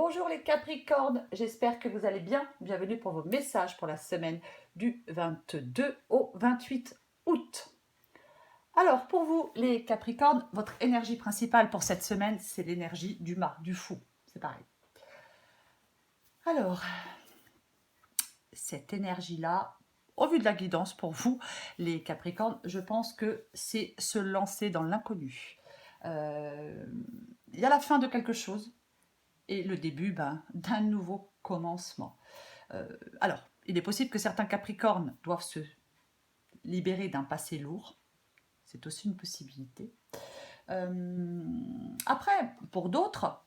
Bonjour les Capricornes, j'espère que vous allez bien. Bienvenue pour vos messages pour la semaine du 22 au 28 août. Alors pour vous les Capricornes, votre énergie principale pour cette semaine, c'est l'énergie du mât, du fou. C'est pareil. Alors, cette énergie-là, au vu de la guidance pour vous, les Capricornes, je pense que c'est se lancer dans l'inconnu. Il y a la fin de quelque chose et le début d'un nouveau commencement. Alors, il est possible que certains Capricornes doivent se libérer d'un passé lourd. C'est aussi une possibilité. Après, pour d'autres,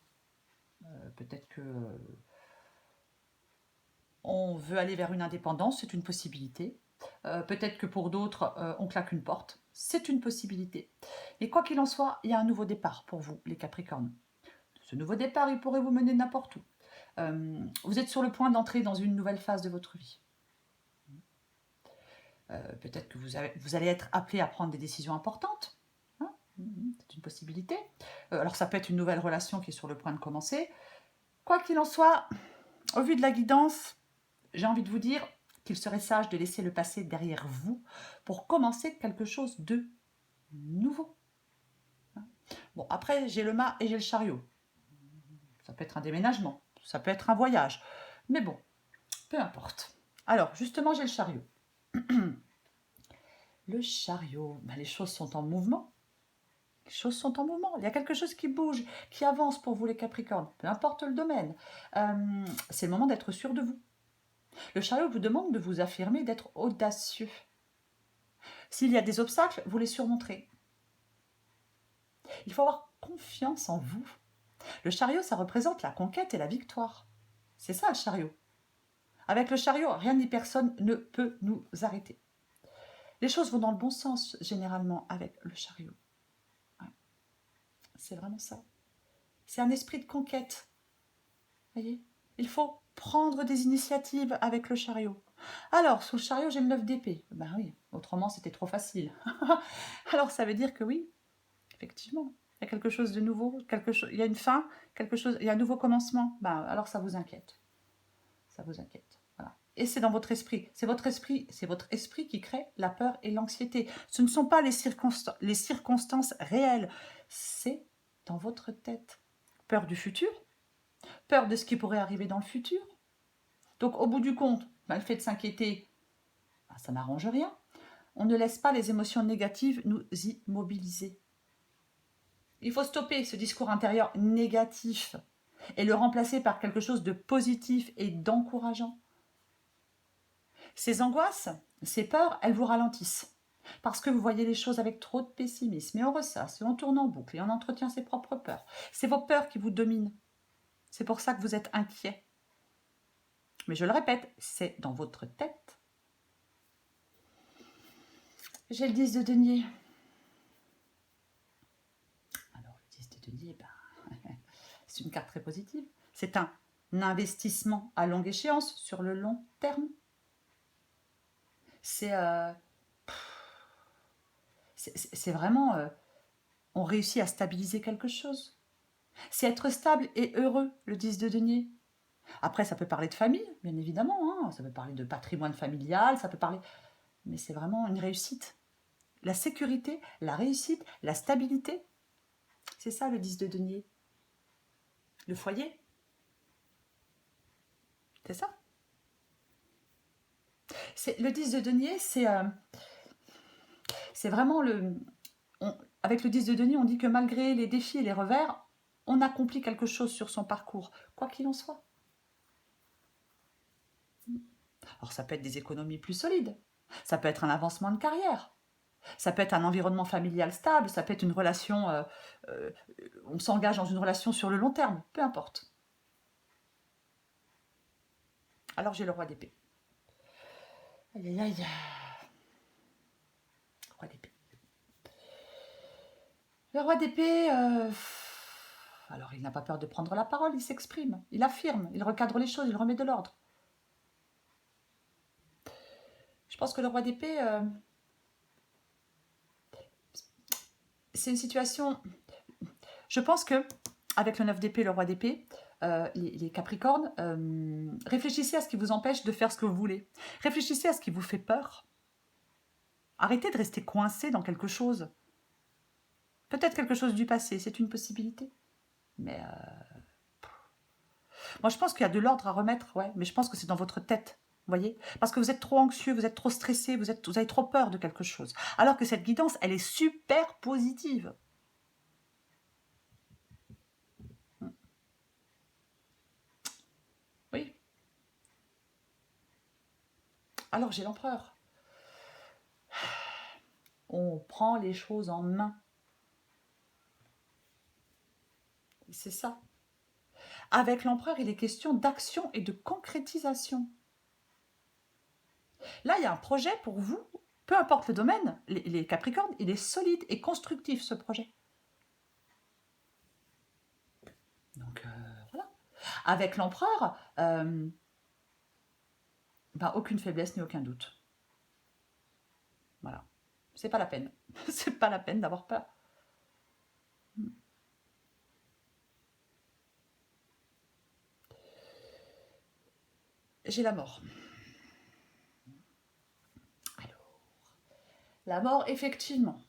peut-être que on veut aller vers une indépendance, c'est une possibilité. Peut-être que pour d'autres, on claque une porte, c'est une possibilité. Mais quoi qu'il en soit, il y a un nouveau départ pour vous, les Capricornes. Ce nouveau départ, il pourrait vous mener n'importe où. Vous êtes sur le point d'entrer dans une nouvelle phase de votre vie. Peut-être que vous allez être appelé à prendre des décisions importantes. Hein, c'est une possibilité. Alors ça peut être une nouvelle relation qui est sur le point de commencer. Quoi qu'il en soit, au vu de la guidance, j'ai envie de vous dire qu'il serait sage de laisser le passé derrière vous pour commencer quelque chose de nouveau. Bon, après, j'ai le mât et j'ai le chariot. Ça peut être un déménagement, ça peut être un voyage. Mais bon, peu importe. Alors, justement, j'ai le chariot. Le chariot, les choses sont en mouvement. Les choses sont en mouvement. Il y a quelque chose qui bouge, qui avance pour vous les Capricornes, peu importe le domaine. C'est le moment d'être sûr de vous. Le chariot vous demande de vous affirmer, d'être audacieux. S'il y a des obstacles, vous les surmonterez. Il faut avoir confiance en vous. Le chariot, ça représente la conquête et la victoire. C'est ça le chariot. Avec le chariot, rien ni personne ne peut nous arrêter. Les choses vont dans le bon sens généralement avec le chariot. Ouais. C'est vraiment ça. C'est un esprit de conquête. Voyez, il faut prendre des initiatives avec le chariot. Alors, sous le chariot, j'ai le 9 d'épée. Ben oui, autrement, c'était trop facile. Alors, ça veut dire que oui, effectivement, il y a quelque chose de nouveau, il y a une fin, il y a un nouveau commencement. Ben, alors, ça vous inquiète. Ça vous inquiète. Voilà. Et c'est dans votre esprit. C'est votre esprit qui crée la peur et l'anxiété. Ce ne sont pas les circonstances réelles. C'est dans votre tête. Peur du futur, peur de ce qui pourrait arriver dans le futur. Donc au bout du compte, le fait de s'inquiéter, ça n'arrange rien. On ne laisse pas les émotions négatives nous immobiliser. Il faut stopper ce discours intérieur négatif et le remplacer par quelque chose de positif et d'encourageant. Ces angoisses, ces peurs, elles vous ralentissent. Parce que vous voyez les choses avec trop de pessimisme et on ressasse et on tourne en boucle et on entretient ses propres peurs. C'est vos peurs qui vous dominent. C'est pour ça que vous êtes inquiet. Mais je le répète, c'est dans votre tête. J'ai le 10 de denier. Alors le 10 de denier, c'est une carte très positive. C'est un investissement à longue échéance, sur le long terme. C'est vraiment... on réussit à stabiliser quelque chose. C'est être stable et heureux, le 10 de denier. Après, ça peut parler de famille, bien évidemment. Ça peut parler de patrimoine familial, ça peut parler... Mais c'est vraiment une réussite. La sécurité, la réussite, la stabilité. C'est ça le 10 de denier. Le foyer. C'est ça. Le 10 de denier, c'est vraiment avec le 10 de denier, on dit que malgré les défis et les revers, on accomplit quelque chose sur son parcours, quoi qu'il en soit. Alors ça peut être des économies plus solides, ça peut être un avancement de carrière, ça peut être un environnement familial stable, ça peut être une relation, on s'engage dans une relation sur le long terme, peu importe. Alors j'ai le roi d'épée. Aïe aïe aïe. Roi d'épée. Le roi d'épée, alors il n'a pas peur de prendre la parole, il s'exprime, il affirme, il recadre les choses, il remet de l'ordre. Je pense que le roi d'épée, c'est une situation... Je pense que, avec le 9 d'épée, le roi d'épée, les Capricornes, réfléchissez à ce qui vous empêche de faire ce que vous voulez. Réfléchissez à ce qui vous fait peur. Arrêtez de rester coincé dans quelque chose. Peut-être quelque chose du passé, c'est une possibilité. Mais moi, je pense qu'il y a de l'ordre à remettre, ouais, mais je pense que c'est dans votre tête, vous voyez? Parce que vous êtes trop anxieux, vous êtes trop stressé, vous avez trop peur de quelque chose. Alors que cette guidance, elle est super positive. Oui. Alors, j'ai l'empereur. On prend les choses en main. C'est ça. Avec l'empereur, il est question d'action et de concrétisation. Là, il y a un projet pour vous, peu importe le domaine, les Capricornes, il est solide et constructif, ce projet. Donc, voilà. Avec l'empereur, aucune faiblesse ni aucun doute. Voilà. C'est pas la peine. C'est pas la peine d'avoir peur. J'ai la mort. Alors, la mort, effectivement,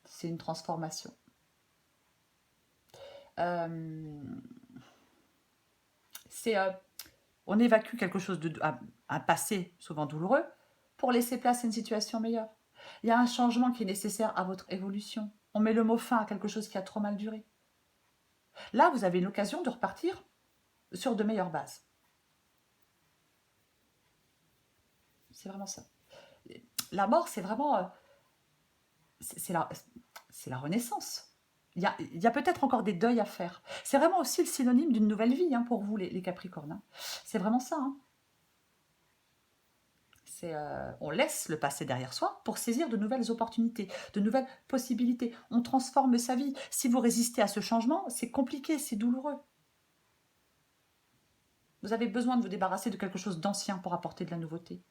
c'est une transformation. On évacue quelque chose un passé souvent douloureux pour laisser place à une situation meilleure. Il y a un changement qui est nécessaire à votre évolution. On met le mot fin à quelque chose qui a trop mal duré. Là, vous avez l'occasion de repartir sur de meilleures bases. C'est vraiment ça. La mort, c'est vraiment... c'est la renaissance. Il y a peut-être encore des deuils à faire. C'est vraiment aussi le synonyme d'une nouvelle vie pour vous, les Capricornes. C'est vraiment ça. On laisse le passé derrière soi pour saisir de nouvelles opportunités, de nouvelles possibilités. On transforme sa vie. Si vous résistez à ce changement, c'est compliqué, c'est douloureux. Vous avez besoin de vous débarrasser de quelque chose d'ancien pour apporter de la nouveauté.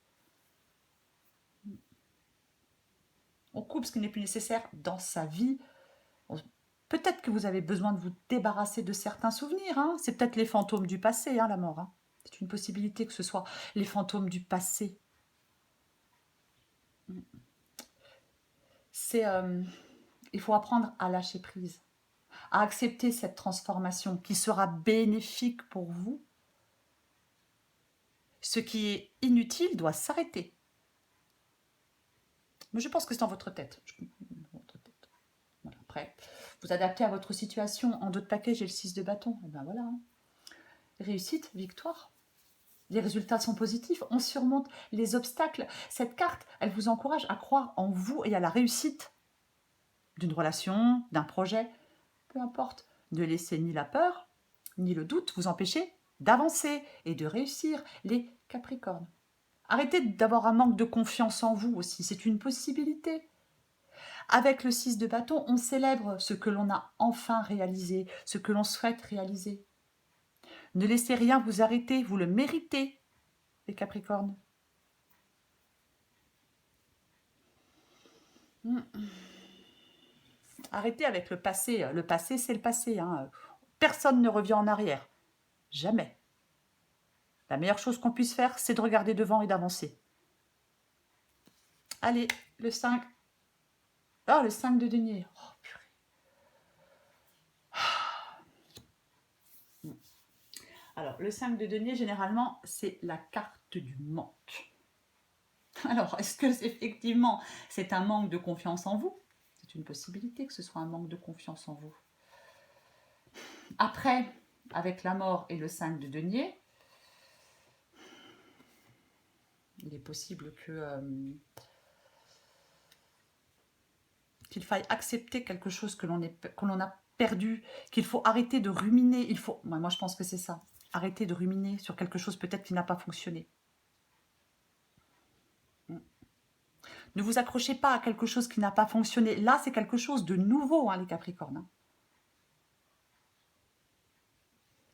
On coupe ce qui n'est plus nécessaire dans sa vie. Peut-être que vous avez besoin de vous débarrasser de certains souvenirs. C'est peut-être les fantômes du passé, la mort. C'est une possibilité que ce soit les fantômes du passé. Il faut apprendre à lâcher prise, à accepter cette transformation qui sera bénéfique pour vous. Ce qui est inutile doit s'arrêter. Mais je pense que c'est dans votre tête. Voilà, après, vous adaptez à votre situation. En dos de paquet, j'ai le 6 de bâton. Et ben voilà. Réussite, victoire. Les résultats sont positifs. On surmonte les obstacles. Cette carte, elle vous encourage à croire en vous et à la réussite d'une relation, d'un projet. Peu importe. Ne laissez ni la peur, ni le doute vous empêcher d'avancer et de réussir, les Capricornes. Arrêtez d'avoir un manque de confiance en vous aussi, c'est une possibilité. Avec le 6 de bâton, on célèbre ce que l'on a enfin réalisé, ce que l'on souhaite réaliser. Ne laissez rien vous arrêter, vous le méritez, les Capricornes. Arrêtez avec le passé. Le passé, c'est le passé. Personne ne revient en arrière. Jamais. La meilleure chose qu'on puisse faire, c'est de regarder devant et d'avancer. Allez, le 5. Ah, le 5 de denier. Oh, purée. Alors, le 5 de denier, généralement, c'est la carte du manque. Alors, est-ce que effectivement, c'est un manque de confiance en vous? C'est une possibilité que ce soit un manque de confiance en vous. Après, avec la mort et le 5 de denier, il est possible qu'il faille accepter quelque chose que l'on a perdu, qu'il faut arrêter de ruminer. Moi, je pense que c'est ça. Arrêter de ruminer sur quelque chose peut-être qui n'a pas fonctionné. Ne vous accrochez pas à quelque chose qui n'a pas fonctionné. Là, c'est quelque chose de nouveau, les Capricornes.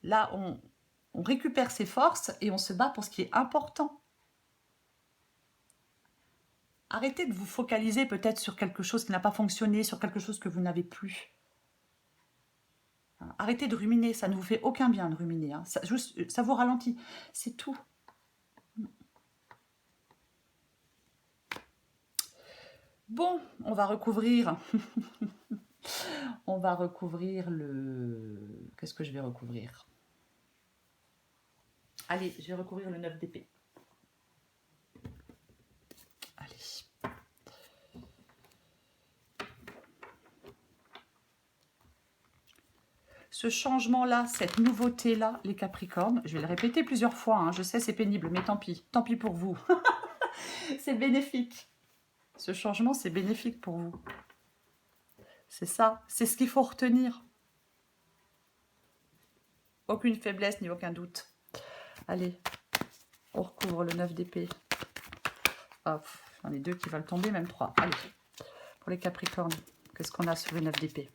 Là, on récupère ses forces et on se bat pour ce qui est important. Arrêtez de vous focaliser peut-être sur quelque chose qui n'a pas fonctionné, sur quelque chose que vous n'avez plus. Arrêtez de ruminer, ça ne vous fait aucun bien de ruminer. Hein. Ça vous ralentit, c'est tout. Bon, on va recouvrir. On va recouvrir le... Qu'est-ce que je vais recouvrir? Allez, je vais recouvrir le 9 d'épée. Allez. Ce changement-là, cette nouveauté-là, les Capricornes, je vais le répéter plusieurs fois, hein, je sais c'est pénible, mais tant pis pour vous. C'est bénéfique. Ce changement, c'est bénéfique pour vous. C'est ça, c'est ce qu'il faut retenir. Aucune faiblesse ni aucun doute. Allez, on recouvre le 9 d'épée. Hop, j'en ai 2 qui veulent tomber, même 3. Allez, pour les Capricornes, qu'est-ce qu'on a sur le 9 d'épée?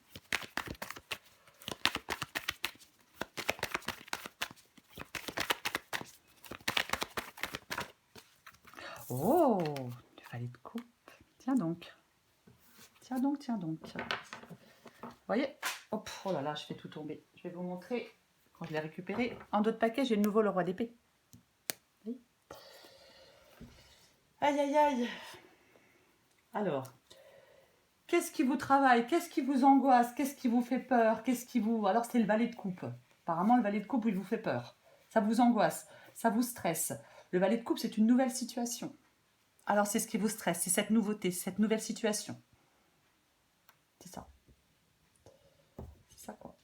Oh, le valet de coupe. Tiens donc. Tiens donc, tiens donc. Vous voyez? Hop, oh là là, je fais tout tomber. Je vais vous montrer, quand je l'ai récupéré, en d'autres paquets, j'ai de nouveau le roi d'épée. Oui. Aïe, aïe, aïe. Alors, qu'est-ce qui vous travaille? Qu'est-ce qui vous angoisse? Qu'est-ce qui vous fait peur? Qu'est-ce qui vous... Alors, c'est le valet de coupe. Apparemment, le valet de coupe, il vous fait peur. Ça vous angoisse, ça vous stresse. Le valet de coupe, c'est une nouvelle situation. Alors, c'est ce qui vous stresse, c'est cette nouveauté, cette nouvelle situation. C'est ça. C'est ça, quoi.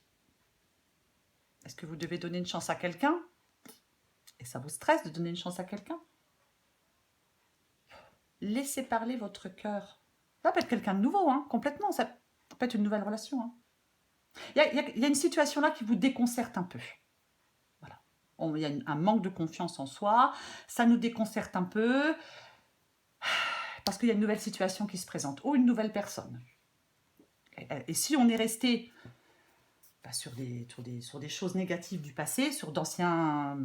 Est-ce que vous devez donner une chance à quelqu'un? Et ça vous stresse de donner une chance à quelqu'un? Laissez parler votre cœur. Ça peut être quelqu'un de nouveau, hein, complètement. Ça peut être une nouvelle relation. Hein. Il y a une situation là qui vous déconcerte un peu. Voilà. Il y a un manque de confiance en soi. Ça nous déconcerte un peu. Parce qu'il y a une nouvelle situation qui se présente. Ou une nouvelle personne. Et si on est resté sur des choses négatives du passé, sur d'anciens...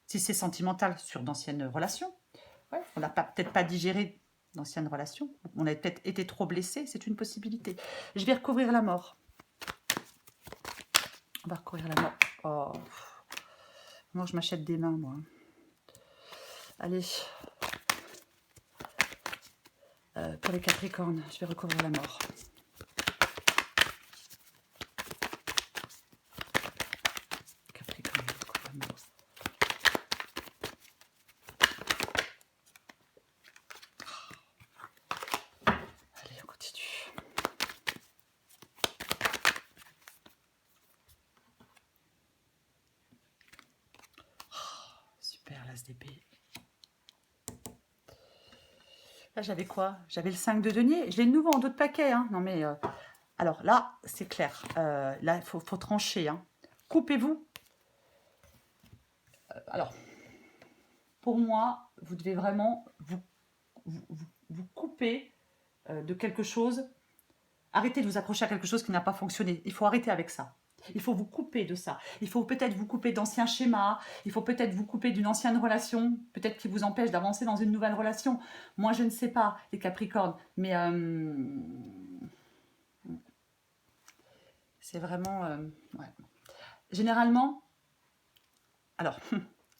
si c'est sentimental, sur d'anciennes relations, ouais, on n'a peut-être pas digéré d'anciennes relations, on a peut-être été trop blessé, c'est une possibilité. Je vais recouvrir la mort. On va recouvrir la mort. Oh, moi je m'achète des mains, moi. Allez. Pour les Capricornes, je vais recouvrir la mort. Capricorne, je recouvre la mort. Allez, on continue. Super, l'as d'épée. Là, j'avais quoi? J'avais le 5 de denier. Je l'ai de nouveau en d'autres paquets. Hein. Non, mais... alors là, c'est clair. Là, il faut trancher. Hein. Coupez-vous. Alors, pour moi, vous devez vraiment vous couper de quelque chose. Arrêtez de vous accrocher à quelque chose qui n'a pas fonctionné. Il faut arrêter avec ça. Il faut vous couper de ça. Il faut peut-être vous couper d'anciens schémas. Il faut peut-être vous couper d'une ancienne relation. Peut-être qui vous empêche d'avancer dans une nouvelle relation. Moi, je ne sais pas, les Capricornes. Mais c'est vraiment... ouais. Généralement, alors,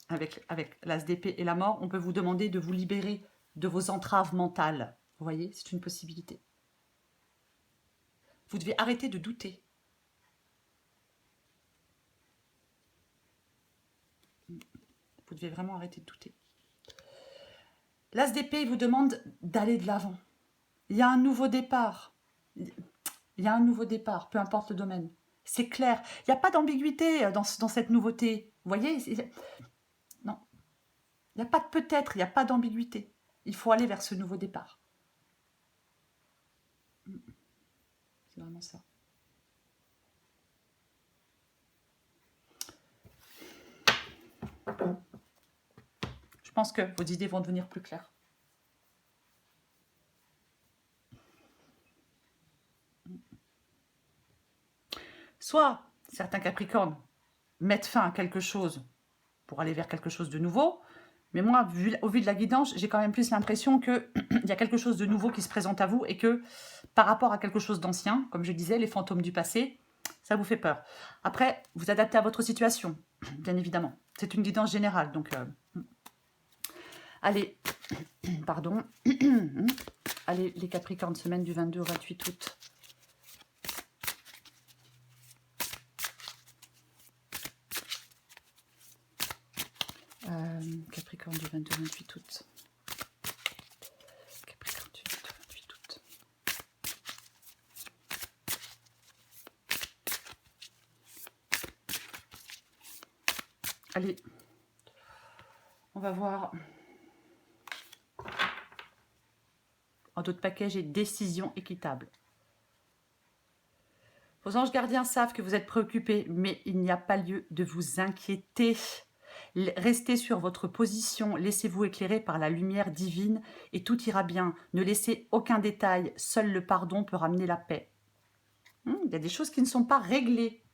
avec l'as d'épée et la mort, on peut vous demander de vous libérer de vos entraves mentales. Vous voyez, c'est une possibilité. Vous devez arrêter de douter. Vous devez vraiment arrêter de douter. L'as d'épée vous demande d'aller de l'avant. Il y a un nouveau départ. Il y a un nouveau départ, peu importe le domaine. C'est clair. Il n'y a pas d'ambiguïté dans cette nouveauté. Vous voyez? Non. Il n'y a pas de peut-être, il n'y a pas d'ambiguïté. Il faut aller vers ce nouveau départ. C'est vraiment ça. Je pense que vos idées vont devenir plus claires. Soit certains Capricornes mettent fin à quelque chose pour aller vers quelque chose de nouveau, mais moi, au vu de la guidance, j'ai quand même plus l'impression qu'il y a quelque chose de nouveau qui se présente à vous et que par rapport à quelque chose d'ancien, comme je disais, les fantômes du passé, Ça vous fait peur. Après, vous adaptez à votre situation, bien évidemment. C'est une guidance générale, donc... Allez, pardon. Allez, les Capricornes, semaine du 22 au 28 août. Capricorne du 22 au 28 août. Capricorne du 22 au 28 août. Allez, on va voir. En d'autres paquets, j'ai décision équitable. Vos anges gardiens savent que vous êtes préoccupés, mais il n'y a pas lieu de vous inquiéter. Restez sur votre position, laissez-vous éclairer par la lumière divine et tout ira bien. Ne laissez aucun détail, seul le pardon peut ramener la paix. Il y a des choses qui ne sont pas réglées.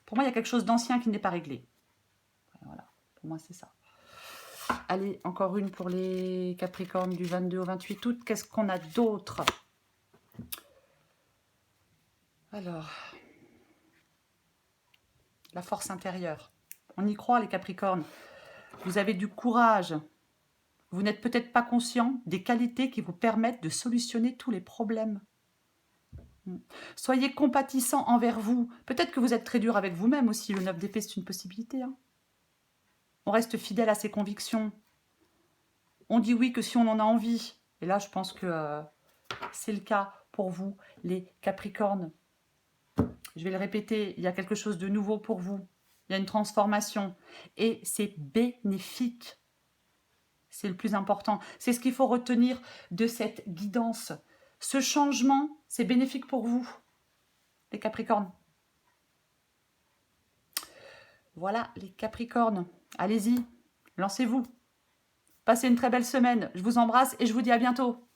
Pour moi, il y a quelque chose d'ancien qui n'est pas réglé. Voilà, pour moi, c'est ça. Allez, encore une pour les Capricornes du 22 au 28 août. Qu'est-ce qu'on a d'autre? Alors, la force intérieure. On y croit, les Capricornes. Vous avez du courage. Vous n'êtes peut-être pas conscient des qualités qui vous permettent de solutionner tous les problèmes. Soyez compatissant envers vous. Peut-être que vous êtes très dur avec vous-même aussi. Le 9 d'épée, c'est une possibilité. On reste fidèle à ses convictions. On dit oui que si on en a envie. Et là, je pense que c'est le cas pour vous, les Capricornes. Je vais le répéter, il y a quelque chose de nouveau pour vous. Il y a une transformation. Et c'est bénéfique. C'est le plus important. C'est ce qu'il faut retenir de cette guidance. Ce changement, c'est bénéfique pour vous, les Capricornes. Voilà, les Capricornes. Allez-y, lancez-vous. Passez une très belle semaine. Je vous embrasse et je vous dis à bientôt.